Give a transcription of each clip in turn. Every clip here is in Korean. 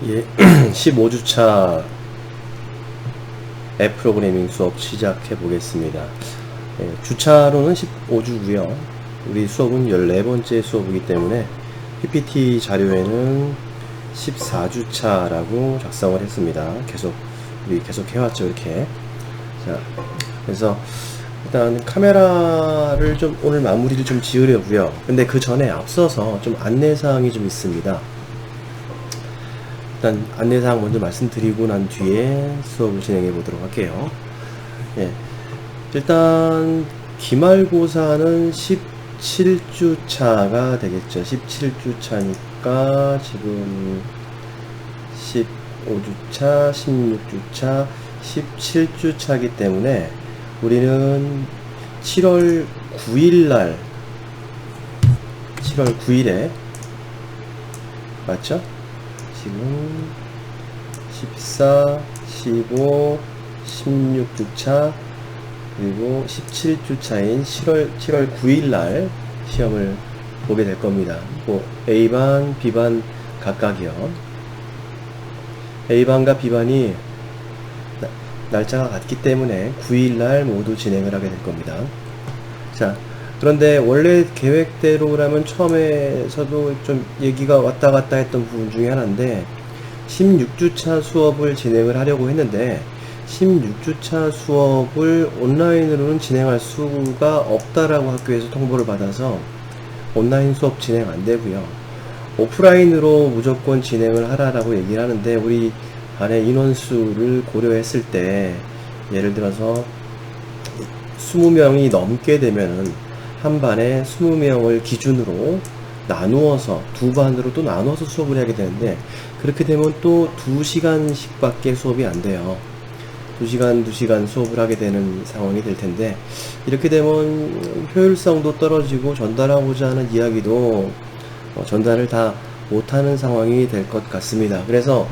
예, 15주차 앱 프로그래밍 수업 시작해 보겠습니다. 예, 주차로는 15주고요. 우리 수업은 14번째 수업이기 때문에 PPT 자료에는 14주차라고 작성을 했습니다. 우리 계속 해왔죠, 이렇게. 자, 그래서 일단 카메라를 좀 오늘 마무리를 좀 지으려고요. 근데 그 전에 앞서서 좀 안내사항이 좀 있습니다. 일단 안내사항 먼저 말씀드리고 난 뒤에 수업을 진행해 보도록 할게요. 예, 일단 기말고사는 17주차가 되겠죠. 17주차니까 지금 15주차, 16주차, 17주차이기 때문에 우리는 7월 9일에 맞죠? 지금 14, 15, 16주차 그리고 17주차인 7월 9일날 시험을 보게 될 겁니다. 뭐 A반, B반 각각이요. A반과 B반이 날짜가 같기 때문에 9일날 모두 진행을 하게 될 겁니다. 자, 그런데 원래 계획대로라면 처음에서도 좀 얘기가 왔다 갔다 했던 부분 중에 하나인데 16주차 수업을 진행을 하려고 했는데 16주차 수업을 온라인으로는 진행할 수가 없다라고 학교에서 통보를 받아서 온라인 수업 진행 안 되고요. 오프라인으로 무조건 진행을 하라라고 얘기를 하는데 우리 반의 인원수를 고려했을 때 예를 들어서 20명이 넘게 되면은 한 반에 20명을 기준으로 나누어서 두 반으로 또 나눠서 수업을 하게 되는데 그렇게 되면 또 2시간씩 밖에 수업이 안 돼요. 2시간 수업을 하게 되는 상황이 될 텐데 이렇게 되면 효율성도 떨어지고 전달하고자 하는 이야기도 전달을 다 못하는 상황이 될 것 같습니다. 그래서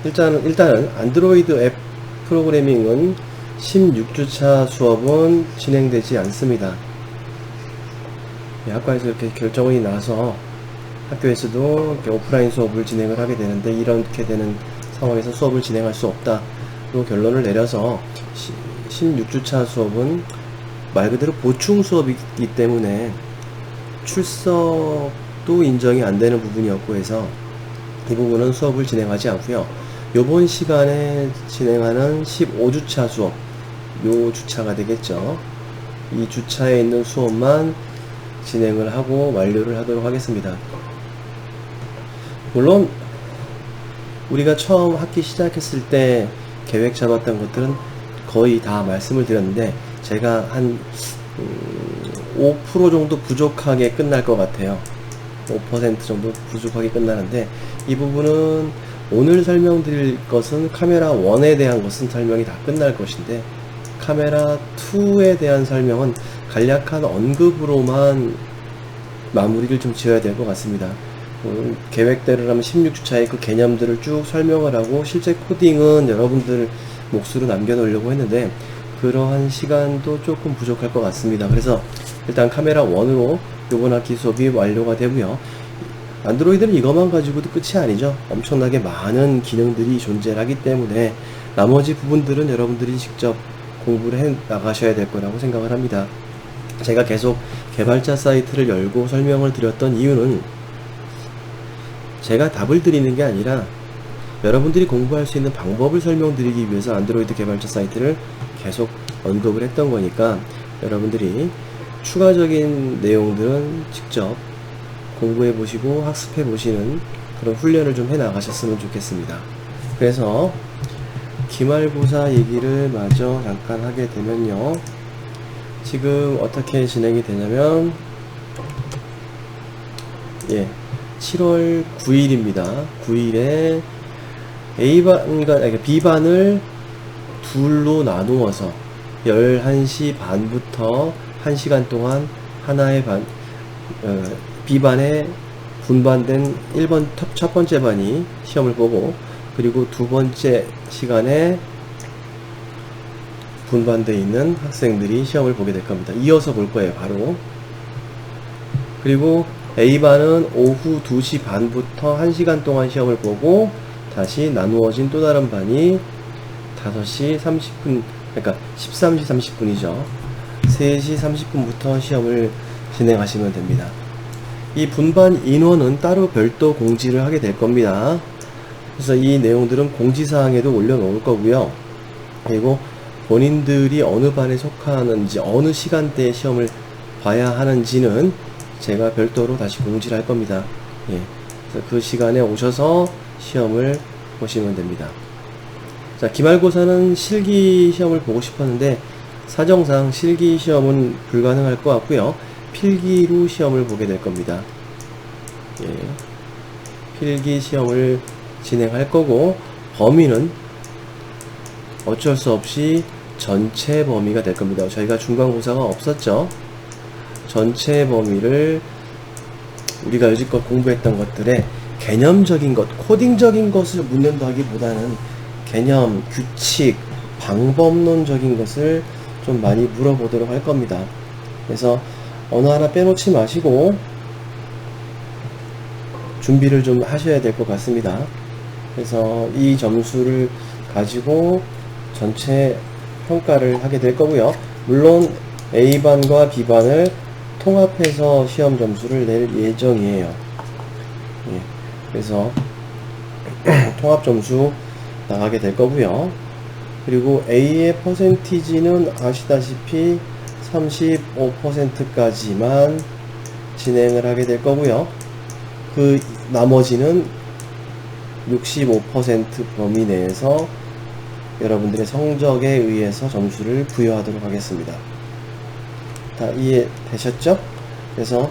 일단은 안드로이드 앱 프로그래밍은 16주차 수업은 진행되지 않습니다. 학과에서 이렇게 결정이 나서 학교에서도 이렇게 오프라인 수업을 진행을 하게 되는데 이렇게 되는 상황에서 수업을 진행할 수 없다로 결론을 내려서 16주차 수업은 말 그대로 보충 수업이기 때문에 출석도 인정이 안 되는 부분이었고 해서 이 부분은 수업을 진행하지 않고요. 요번 시간에 진행하는 15주차 수업, 요 주차가 되겠죠. 이 주차에 있는 수업만 진행을 하고 완료를 하도록 하겠습니다. 물론 우리가 처음 학기 시작했을 때 계획 잡았던 것들은 거의 다 말씀을 드렸는데 제가 한 5% 정도 부족하게 끝날 것 같아요. 5% 정도 부족하게 끝나는데 이 부분은 오늘 설명드릴 것은 카메라 1에 대한 것은 설명이 다 끝날 것인데 카메라 2에 대한 설명은 간략한 언급으로만 마무리를 좀 지어야 될 것 같습니다. 계획대로라면 16주차의 그 개념들을 쭉 설명을 하고 실제 코딩은 여러분들 몫으로 남겨놓으려고 했는데 그러한 시간도 조금 부족할 것 같습니다. 그래서 일단 카메라 1으로 요번 학기 수업이 완료가 되고요. 안드로이드는 이것만 가지고도 끝이 아니죠. 엄청나게 많은 기능들이 존재하기 때문에 나머지 부분들은 여러분들이 직접 공부를 해 나가셔야 될 거라고 생각을 합니다. 제가 계속 개발자 사이트를 열고 설명을 드렸던 이유는 제가 답을 드리는 게 아니라 여러분들이 공부할 수 있는 방법을 설명드리기 위해서 안드로이드 개발자 사이트를 계속 언급을 했던 거니까 여러분들이 추가적인 내용들은 직접 공부해 보시고 학습해 보시는 그런 훈련을 좀 해 나가셨으면 좋겠습니다. 그래서 기말고사 얘기를 마저 잠깐 하게 되면요. 지금 어떻게 진행이 되냐면 7월 9일입니다. 9일에 B반을 둘로 나누어서 11시 반부터 1시간 동안 하나의 B반에 분반된 첫 번째 반이 시험을 보고 그리고 두 번째 시간에 분반되어 있는 학생들이 시험을 보게 될 겁니다. 이어서 볼 거예요, 바로. 그리고 A반은 오후 2시 반부터 1시간 동안 시험을 보고 다시 나누어진 또 다른 반이 5시 30분, 그러니까 13시 30분이죠. 3시 30분부터 시험을 진행하시면 됩니다. 이 분반 인원은 따로 별도 공지를 하게 될 겁니다. 그래서 이 내용들은 공지사항에도 올려놓을 거고요. 그리고 본인들이 어느 반에 속하는지, 어느 시간대에 시험을 봐야 하는지는 제가 별도로 다시 공지를 할 겁니다. 예. 그래서 그 시간에 오셔서 시험을 보시면 됩니다. 자, 기말고사는 실기 시험을 보고 싶었는데 사정상 실기 시험은 불가능할 것 같고요. 필기로 시험을 보게 될 겁니다. 예. 필기 시험을 진행할 거고, 범위는 어쩔 수 없이 전체 범위가 될 겁니다. 저희가 중간고사가 없었죠. 전체 범위를 우리가 여지껏 공부했던 것들의 개념적인 것, 코딩적인 것을 묻는다기보다는 개념, 규칙, 방법론적인 것을 좀 많이 물어보도록 할 겁니다. 그래서 어느 하나 빼놓지 마시고 준비를 좀 하셔야 될 것 같습니다. 그래서 이 점수를 가지고 전체 평가를 하게 될 거고요. 물론 A반과 B반을 통합해서 시험 점수를 낼 예정이에요. 예, 그래서 통합 점수 나가게 될 거고요. 그리고 A의 퍼센티지는 아시다시피 35%까지만 진행을 하게 될 거고요. 그 나머지는 65% 범위 내에서 여러분들의 성적에 의해서 점수를 부여하도록 하겠습니다. 다 이해되셨죠? 그래서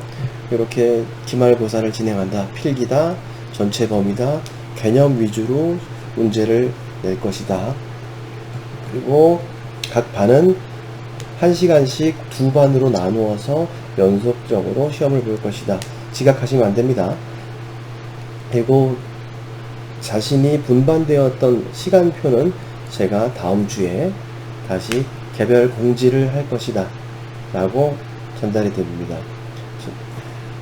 이렇게 기말고사를 진행한다, 필기다, 전체 범위다, 개념 위주로 문제를 낼 것이다. 그리고 각 반은 1시간씩 두 반으로 나누어서 연속적으로 시험을 볼 것이다. 지각하시면 안 됩니다. 그리고 자신이 분반되었던 시간표는 제가 다음 주에 다시 개별 공지를 할 것이다 라고 전달이 됩니다.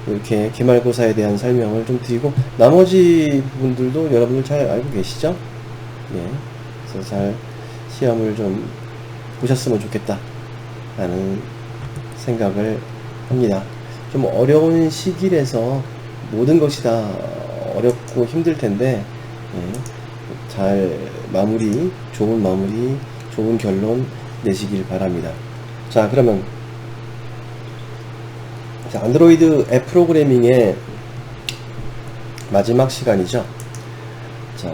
이렇게 기말고사에 대한 설명을 좀 드리고, 나머지 부분들도 여러분들 잘 알고 계시죠? 예. 그래서 잘 시험을 좀 보셨으면 좋겠다 라는 생각을 합니다. 좀 어려운 시기라서 모든 것이 다 어렵고 힘들 텐데, 예. 잘 마무리, 좋은 결론 내시길 바랍니다. 자, 그러면 안드로이드 앱 프로그래밍의 마지막 시간이죠. 자,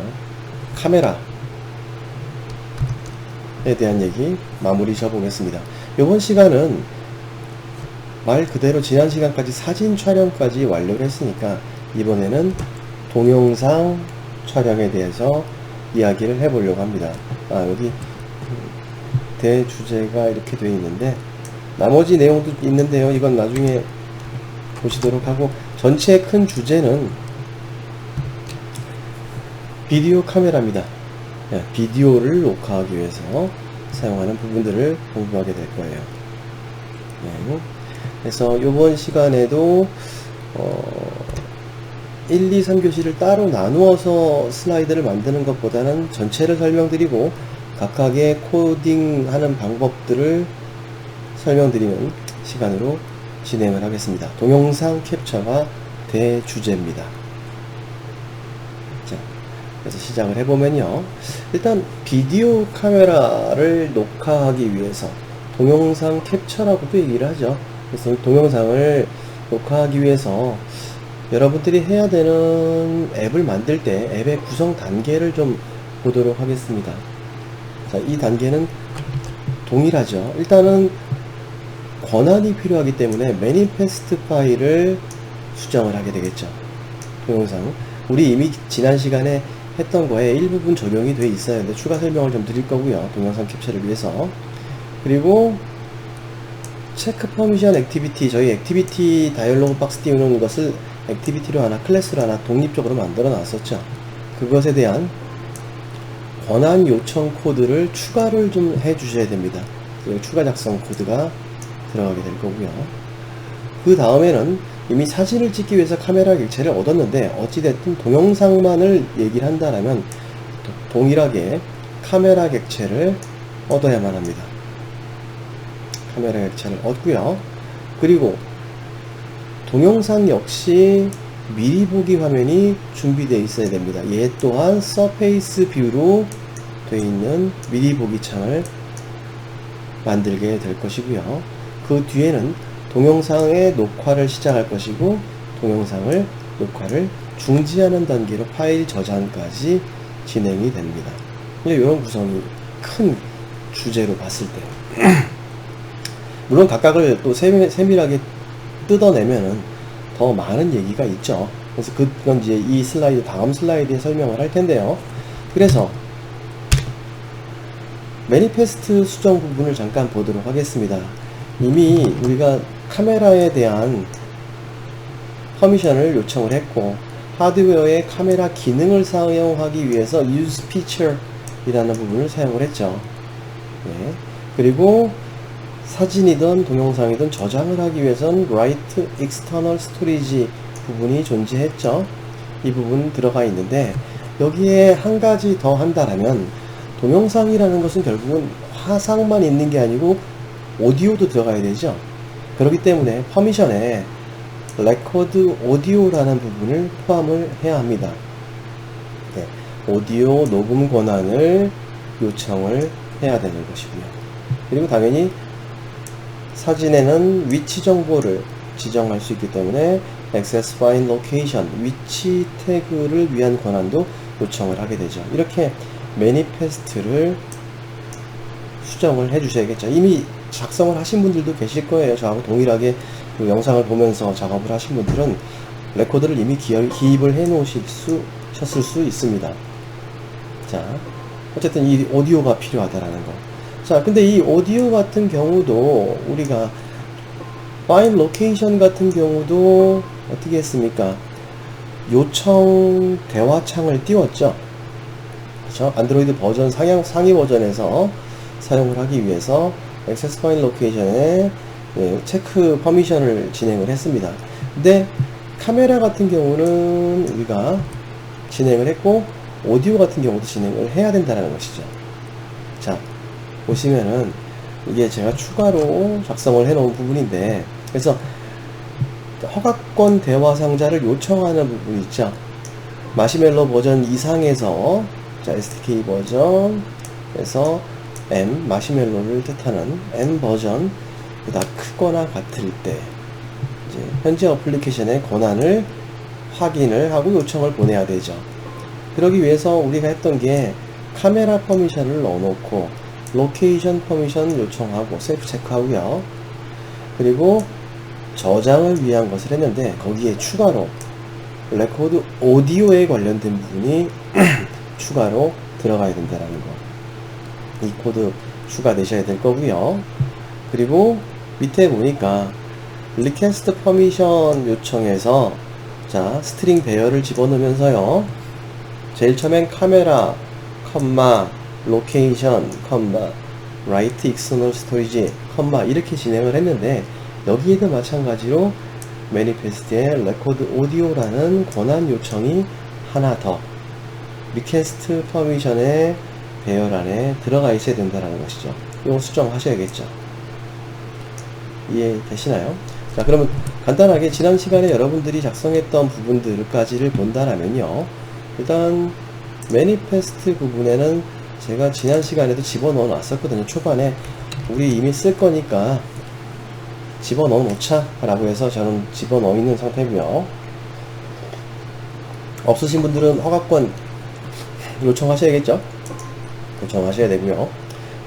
카메라에 대한 얘기 마무리 져보겠습니다. 이번 시간은 말 그대로 지난 시간까지 사진 촬영까지 완료를 했으니까 이번에는 동영상 촬영에 대해서 이야기를 해보려고 합니다. 여기 대주제가 이렇게 되어 있는데 나머지 내용도 있는데요. 이건 나중에 보시도록 하고, 전체 큰 주제는 비디오 카메라입니다. 비디오를 녹화하기 위해서 사용하는 부분들을 공부하게 될 거예요. 그래서 이번 시간에도 1, 2, 3교시를 따로 나누어서 슬라이드를 만드는 것보다는 전체를 설명드리고 각각의 코딩하는 방법들을 설명드리는 시간으로 진행을 하겠습니다. 동영상 캡처가 대주제입니다. 자, 그래서 시작을 해보면요. 일단 비디오 카메라를 녹화하기 위해서 동영상 캡처라고도 얘기를 하죠. 그래서 동영상을 녹화하기 위해서 여러분들이 해야 되는 앱을 만들 때 앱의 구성 단계를 좀 보도록 하겠습니다. 자, 이 단계는 동일하죠. 일단은 권한이 필요하기 때문에 매니페스트 파일을 수정을 하게 되겠죠. 동영상. 우리 이미 지난 시간에 했던 거에 일부분 적용이 돼 있어야 하는데 추가 설명을 좀 드릴 거고요. 동영상 캡처를 위해서. 그리고 체크 퍼미션 액티비티, 저희 액티비티 다이얼로그 박스 띄우는 것을 액티비티로 하나, 클래스로 하나 독립적으로 만들어 놨었죠. 그것에 대한 권한 요청 코드를 추가를 좀 해 주셔야 됩니다. 추가 작성 코드가 들어가게 될 거고요. 그 다음에는 이미 사진을 찍기 위해서 카메라 객체를 얻었는데 어찌됐든 동영상만을 얘기를 한다면 동일하게 카메라 객체를 얻어야만 합니다. 카메라 객체를 얻고요. 그리고 동영상 역시 미리 보기 화면이 준비되어 있어야 됩니다. 얘 또한 서페이스 뷰로 되어 있는 미리 보기 창을 만들게 될 것이고요. 그 뒤에는 동영상의 녹화를 시작할 것이고 동영상을 녹화를 중지하는 단계로 파일 저장까지 진행이 됩니다. 이런 구성이 큰 주제로 봤을 때 물론 각각을 또 세밀하게 뜯어내면은 더 많은 얘기가 있죠. 그래서 그건 이제 이 슬라이드 다음 슬라이드에 설명을 할 텐데요. 그래서 매니페스트 수정 부분을 잠깐 보도록 하겠습니다. 이미 우리가 카메라에 대한 퍼미션을 요청을 했고 하드웨어의 카메라 기능을 사용하기 위해서 use feature 이라는 부분을 사용을 했죠. 네. 그리고 사진이든 동영상이든 저장을 하기 위해선 write external storage 부분이 존재했죠. 이 부분 들어가 있는데 여기에 한 가지 더 한다라면 동영상이라는 것은 결국은 화상만 있는 게 아니고 오디오도 들어가야 되죠. 그렇기 때문에 퍼미션에 record audio라는 부분을 포함을 해야 합니다. 네. 오디오 녹음 권한을 요청을 해야 되는 것이고요. 그리고 당연히 사진에는 위치 정보를 지정할 수 있기 때문에 access file location 위치 태그를 위한 권한도 요청을 하게 되죠. 이렇게 매니페스트를 수정을 해 주셔야겠죠. 이미 작성을 하신 분들도 계실 거예요. 저하고 동일하게 그 영상을 보면서 작업을 하신 분들은 레코드를 이미 기입을 해 놓으셨을 수 있습니다. 자, 어쨌든 이 오디오가 필요하다라는 거. 자, 근데 이 오디오 같은 경우도 우리가 파일 로케이션 같은 경우도 어떻게 했습니까? 요청 대화창을 띄웠죠. 그렇죠? 안드로이드 버전 상위 버전에서 사용을 하기 위해서 액세스 파일 로케이션에 체크 퍼미션을 진행을 했습니다. 근데 카메라 같은 경우는 우리가 진행을 했고 오디오 같은 경우도 진행을 해야 된다는 것이죠. 자, 보시면은 이게 제가 추가로 작성을 해 놓은 부분인데 그래서 허가권 대화 상자를 요청하는 부분 있죠. 마시멜로 버전 이상에서 자, SDK 버전에서 M 마시멜로를 뜻하는 M 버전 보다 크거나 같을 때 이제 현재 어플리케이션의 권한을 확인을 하고 요청을 보내야 되죠. 그러기 위해서 우리가 했던 게 카메라 퍼미션을 넣어놓고 로케이션 퍼미션 요청하고 셀프 체크하고요. 그리고 저장을 위한 것을 했는데 거기에 추가로 레코드 오디오에 관련된 부분이 추가로 들어가야 된다는 거. 이 코드 추가되셔야 될 거고요. 그리고 밑에 보니까 리퀘스트 퍼미션 요청해서 자 스트링 배열을 집어넣으면서요. 제일 처음엔 카메라, 컴마, 로케이션, 컴마, write external storage, 컴마 이렇게 진행을 했는데 여기에도 마찬가지로 매니페스트에 record audio라는 권한 요청이 하나 더 리퀘스트 퍼미션의 배열 안에 들어가 있어야 된다는 것이죠. 이거 수정하셔야겠죠. 이해되시나요? 자, 그러면 간단하게 지난 시간에 여러분들이 작성했던 부분들까지를 본다라면요. 일단 매니페스트 부분에는 제가 지난 시간에도 집어넣어 놨었거든요. 초반에 우리 이미 쓸 거니까 집어넣어 놓자 라고 해서 저는 집어넣어 있는 상태고요. 없으신 분들은 허가권 요청하셔야겠죠. 요청하셔야 되고요.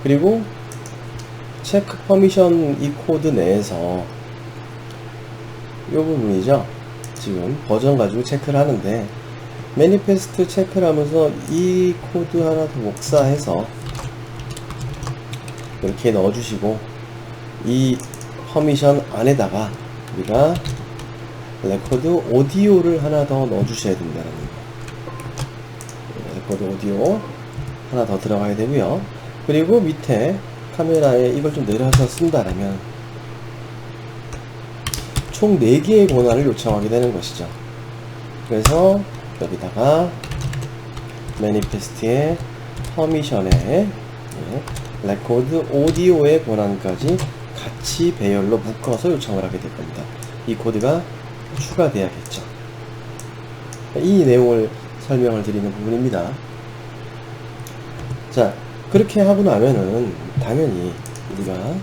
그리고 체크 퍼미션 이 코드 내에서 이 부분이죠. 지금 버전 가지고 체크를 하는데 매니페스트 체크를 하면서 이 코드 하나 더 복사해서 이렇게 넣어주시고 이 퍼미션 안에다가 우리가 레코드 오디오를 하나 더 넣어주셔야 된다는 거. 레코드 오디오 하나 더 들어가야 되고요. 그리고 밑에 카메라에 이걸 좀 내려서 쓴다라면 총 4개의 권한을 요청하게 되는 것이죠. 그래서 여기다가 매니페스트의 퍼미션에 레코드 오디오의 권한까지 같이 배열로 묶어서 요청을 하게 될 겁니다. 이 코드가 추가돼야겠죠. 이 내용을 설명을 드리는 부분입니다. 자, 그렇게 하고 나면은 당연히 우리가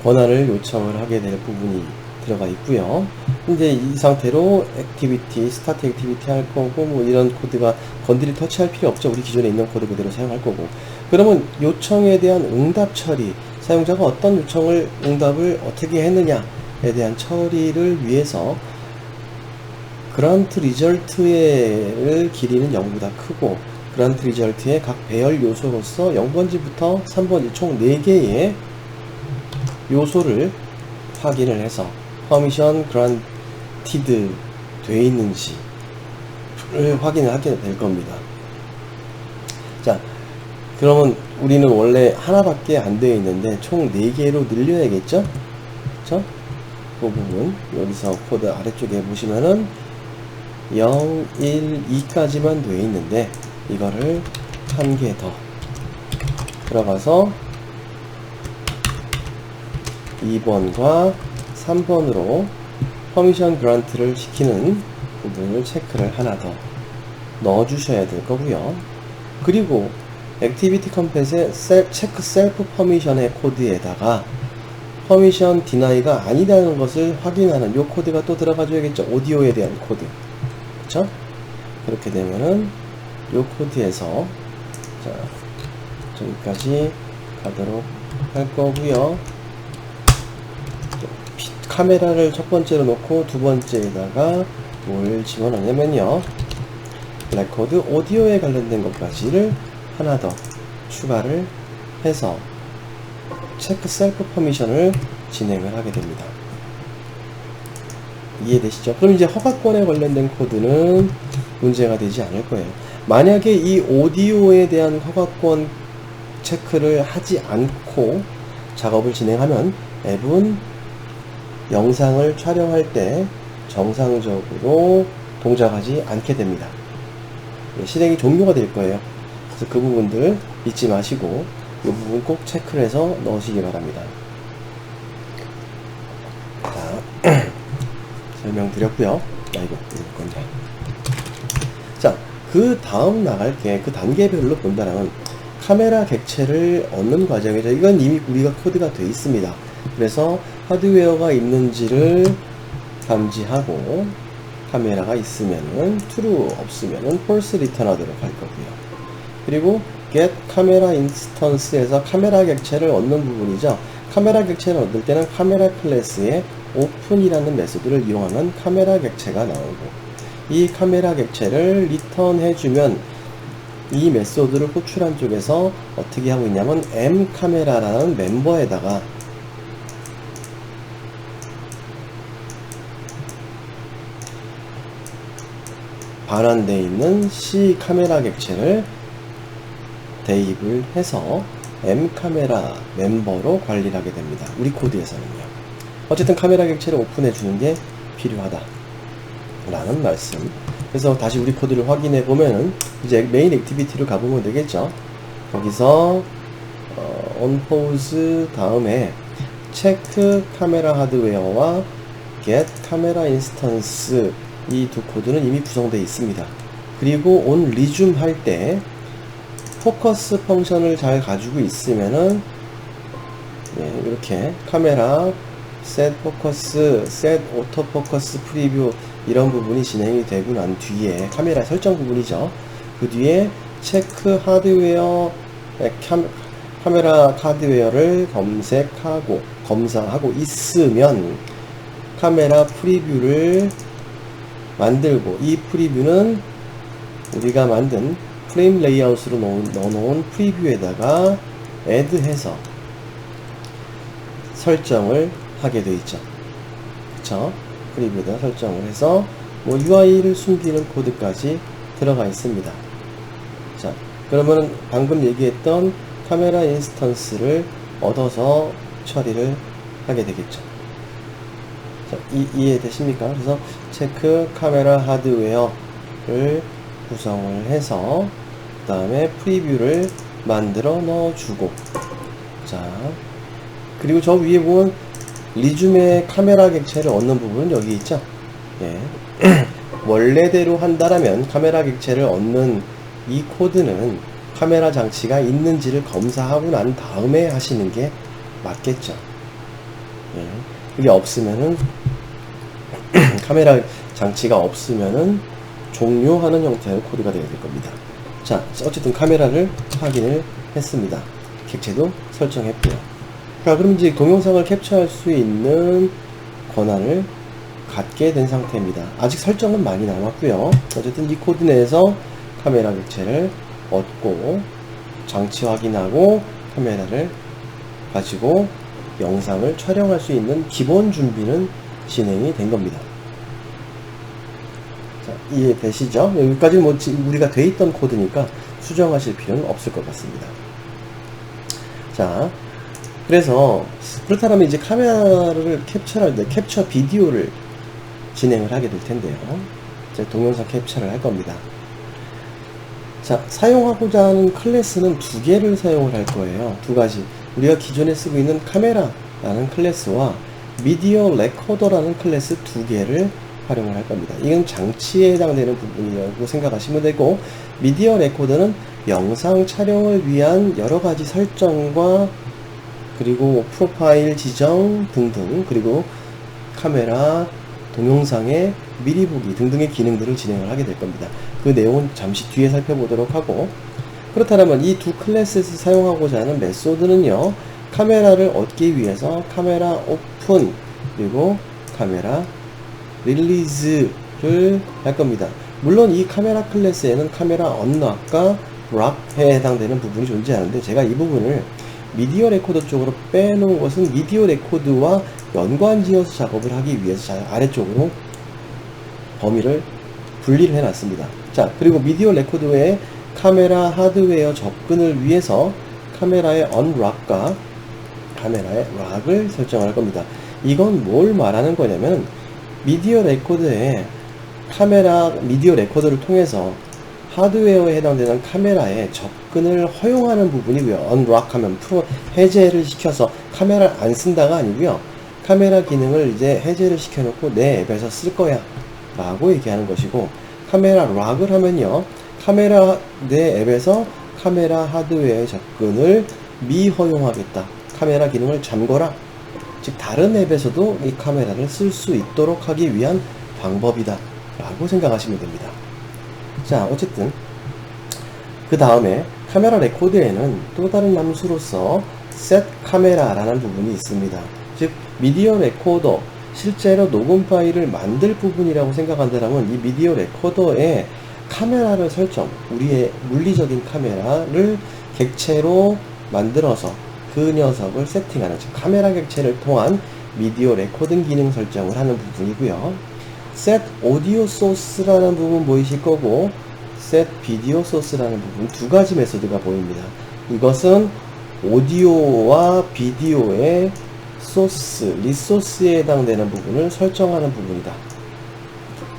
권한을 요청을 하게 될 부분이 들어가 있고요. 이제 이 상태로 액티비티, 스타트 액티비티 할 거고, 뭐 이런 코드가 건드리 터치할 필요 없죠. 우리 기존에 있는 코드 그대로 사용할 거고. 그러면 요청에 대한 응답 처리, 사용자가 어떤 요청을, 응답을 어떻게 했느냐에 대한 처리를 위해서 그란트 리절트의 길이는 0보다 크고, 그란트 리절트의 각 배열 요소로서 0번지부터 3번지 총 4개의 요소를 확인을 해서 퍼미션 그란티드 돼 있는지를 확인을 하게 될 겁니다. 자, 그러면 우리는 원래 하나밖에 안 되어 있는데 총 4개로 늘려야겠죠? 그쵸? 그 부분 여기서 코드 아래쪽에 보시면은 0, 1, 2까지만 되어 있는데 이거를 한 개 더 들어가서 2번과 3번으로 퍼미션 그란트를 시키는 부분을 체크를 하나 더 넣어 주셔야 될 거고요. 그리고 액티비티 컴팻의 체크 셀프 퍼미션의 코드에다가 퍼미션 디나이가 아니라는 것을 확인하는 요 코드가 또 들어가 줘야겠죠. 오디오에 대한 코드. 그쵸? 그렇게 되면은 요 코드에서 자, 저기까지 가도록 할 거고요. 카메라를 첫 번째로 놓고 두 번째에다가 뭘 집어넣냐면요, 레코드 오디오에 관련된 것까지를 하나 더 추가를 해서 체크 셀프 퍼미션을 진행을 하게 됩니다. 이해되시죠? 그럼 이제 허가권에 관련된 코드는 문제가 되지 않을 거예요. 만약에 이 오디오에 대한 허가권 체크를 하지 않고 작업을 진행하면 앱은 영상을 촬영할 때 정상적으로 동작하지 않게 됩니다. 실행이 종료가 될 거예요. 그래서 그 부분들 잊지 마시고 이 부분 꼭 체크를 해서 넣으시기 바랍니다. 자, 설명드렸고요. 이거 건데. 자, 그 다음 나갈 게 그 단계별로 본다면 카메라 객체를 얻는 과정이죠. 이건 이미 우리가 코드가 되어 있습니다. 그래서 하드웨어가 있는지를 감지하고 카메라가 있으면은 true, 없으면은 false 리턴하도록 할 거고요. 그리고 get 카메라 인스턴스에서 카메라 객체를 얻는 부분이죠. 카메라 객체를 얻을 때는 카메라 클래스의 open이라는 메소드를 이용하면 카메라 객체가 나오고, 이 카메라 객체를 리턴해주면 이 메소드를 호출한 쪽에서 어떻게 하고 있냐면 m카메라라는 멤버에다가 반환되어 있는 C 카메라 객체를 대입을 해서 m카메라 멤버로 관리를 하게 됩니다. 우리 코드에서는요. 어쨌든 카메라 객체를 오픈해 주는 게 필요하다 라는 말씀. 그래서 다시 우리 코드를 확인해 보면은 이제 메인 액티비티로 가보면 되겠죠. 거기서 onPause 다음에 체크 카메라 하드웨어와 get 카메라 인스턴스, 이 두 코드는 이미 구성되어 있습니다. 그리고 on resume 할 때 포커스 펑션을 잘 가지고 있으면은 이렇게 카메라 set focus, set auto focus preview 이런 부분이 진행이 되고 난 뒤에 카메라 설정 부분이죠. 그 뒤에 체크 하드웨어, 카메라 하드웨어를 검사하고 있으면 카메라 프리뷰를 만들고, 이 프리뷰는 우리가 만든 프레임 레이아웃으로 넣어놓은 프리뷰에다가 애드해서 설정을 하게 되어 있죠. 그쵸? 프리뷰에다 설정을 해서 뭐 UI를 숨기는 코드까지 들어가 있습니다. 자, 그러면 방금 얘기했던 카메라 인스턴스를 얻어서 처리를 하게 되겠죠. 자, 이해되십니까? 그래서 체크 카메라 하드웨어를 구성을 해서 그 다음에 프리뷰를 만들어 넣어주고, 자, 그리고 저 위에 보면 리줌의 카메라 객체를 얻는 부분은 여기 있죠. 예. 원래대로 한다라면 카메라 객체를 얻는 이 코드는 카메라 장치가 있는지를 검사하고 난 다음에 하시는 게 맞겠죠. 예. 이게 없으면은 카메라 장치가 없으면은 종료하는 형태의 코드가 되어야 될 겁니다. 자, 어쨌든 카메라를 확인을 했습니다. 객체도 설정했고요. 자, 그럼 이제 동영상을 캡처할 수 있는 권한을 갖게 된 상태입니다. 아직 설정은 많이 남았고요. 어쨌든 이 코드 내에서 카메라 객체를 얻고 장치 확인하고 카메라를 가지고 영상을 촬영할 수 있는 기본 준비는 진행이 된 겁니다. 자, 이해되시죠? 여기까지 뭐 우리가 돼 있던 코드니까 수정하실 필요는 없을 것 같습니다. 자, 그래서 그렇다면 이제 카메라를 캡처할 때 캡처 비디오를 진행을 하게 될 텐데요. 이제 동영상 캡처를 할 겁니다. 자, 사용하고자 하는 클래스는 두 개를 사용을 할 거예요. 두 가지. 우리가 기존에 쓰고 있는 카메라라는 클래스와 미디어 레코더라는 클래스 두 개를 활용을 할 겁니다. 이건 장치에 해당되는 부분이라고 생각하시면 되고, 미디어 레코더는 영상 촬영을 위한 여러 가지 설정과 그리고 프로파일 지정 등등, 그리고 카메라, 동영상의 미리 보기 등등의 기능들을 진행을 하게 될 겁니다. 그 내용은 잠시 뒤에 살펴보도록 하고, 그렇다면 이 두 클래스에서 사용하고자 하는 메소드는요, 카메라를 얻기 위해서 카메라 오픈 그리고 카메라 릴리즈를 할 겁니다. 물론 이 카메라 클래스에는 카메라 언락과 락에 해당되는 부분이 존재하는데, 제가 이 부분을 미디어 레코더 쪽으로 빼놓은 것은 미디어 레코드와 연관지어서 작업을 하기 위해서 아래쪽으로 범위를 분리를 해놨습니다. 자, 그리고 미디어 레코더의 카메라 하드웨어 접근을 위해서 카메라의 언락과 카메라의 락을 설정할 겁니다. 이건 뭘 말하는 거냐면, 미디어 레코더의 미디어 레코더를 통해서 하드웨어에 해당되는 카메라에 접근을 허용하는 부분이고요. 언락하면 해제를 시켜서 카메라를 안 쓴다가 아니고요. 카메라 기능을 이제 해제를 시켜놓고 내 앱에서 쓸 거야 라고 얘기하는 것이고, 카메라 락을 하면요, 내 앱에서 카메라 하드웨어의 접근을 미허용하겠다, 카메라 기능을 잠궈라, 즉 다른 앱에서도 이 카메라를 쓸 수 있도록 하기 위한 방법이다 라고 생각하시면 됩니다. 자, 어쨌든 그 다음에 카메라 레코드에는 또 다른 함수로서 set 카메라라는 부분이 있습니다. 즉 미디어 레코더, 실제로 녹음 파일을 만들 부분이라고 생각한다면 이 미디어 레코더에 카메라를 설정, 우리의 물리적인 카메라를 객체로 만들어서 그 녀석을 세팅하는, 즉 카메라 객체를 통한 미디어 레코딩 기능 설정을 하는 부분이고요. set audio source라는 부분 보이실 거고, set video source라는 부분, 두 가지 메소드가 보입니다. 이것은 오디오와 비디오의 소스, 리소스에 해당되는 부분을 설정하는 부분이다.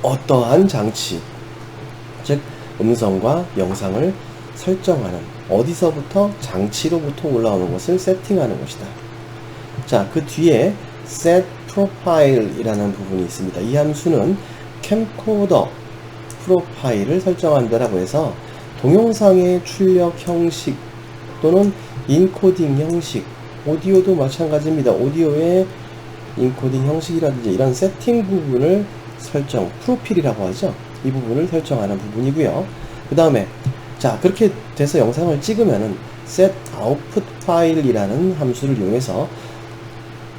어떠한 장치, 즉 음성과 영상을 설정하는, 어디서부터? 장치로부터 올라오는 것을 세팅하는 것이다. 자, 그 뒤에 set profile 이라는 부분이 있습니다. 이 함수는 캠코더 프로파일을 설정한다라고 해서 동영상의 출력 형식 또는 인코딩 형식, 오디오도 마찬가지입니다. 오디오의 인코딩 형식이라든지 이런 세팅 부분을 설정, 프로필이라고 하죠. 이 부분을 설정하는 부분이고요. 그 다음에 자, 그렇게 돼서 영상을 찍으면은 set output file이라는 함수를 이용해서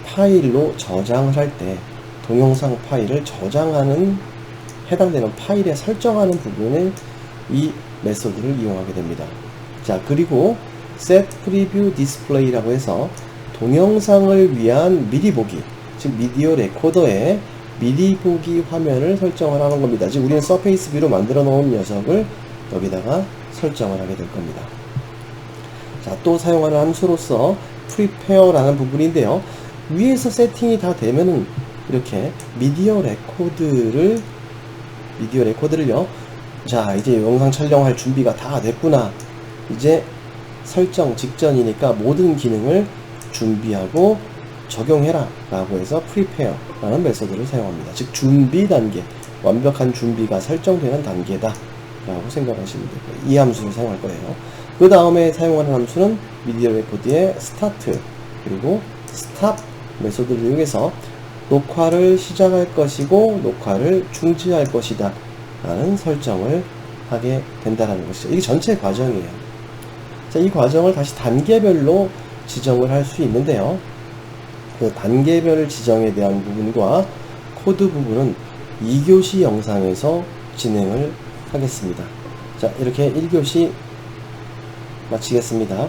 파일로 저장을 할 때 동영상 파일을 저장하는, 해당되는 파일에 설정하는 부분을 이 메소드를 이용하게 됩니다. 자, 그리고 set preview display라고 해서 동영상을 위한 미리 보기, 즉 미디어 레코더의 미리 보기 화면을 설정을 하는 겁니다. 즉 우리는 서페이스 뷰로 만들어 놓은 녀석을 여기다가 설정을 하게 될 겁니다. 자, 또 사용하는 함수로서 prepare라는 부분인데요. 위에서 세팅이 다 되면은 이렇게 미디어 레코드를요. 자, 이제 영상 촬영할 준비가 다 됐구나. 이제 설정 직전이니까 모든 기능을 준비하고 적용해라 라고 해서 prepare 라는 메소드를 사용합니다. 즉 준비 단계, 완벽한 준비가 설정되는 단계다 라고 생각하시면 되고요. 이 함수를 사용할 거예요. 그 다음에 사용하는 함수는 미디어 레코드의 start 그리고 stop 메소드를 이용해서 녹화를 시작할 것이고 녹화를 중지할 것이다 라는 설정을 하게 된다는 것이죠. 이게 전체 과정이에요. 자, 이 과정을 다시 단계별로 지정을 할 수 있는데요. 그 단계별 지정에 대한 부분과 코드 부분은 2교시 영상에서 진행을 하겠습니다. 자, 이렇게 1교시 마치겠습니다.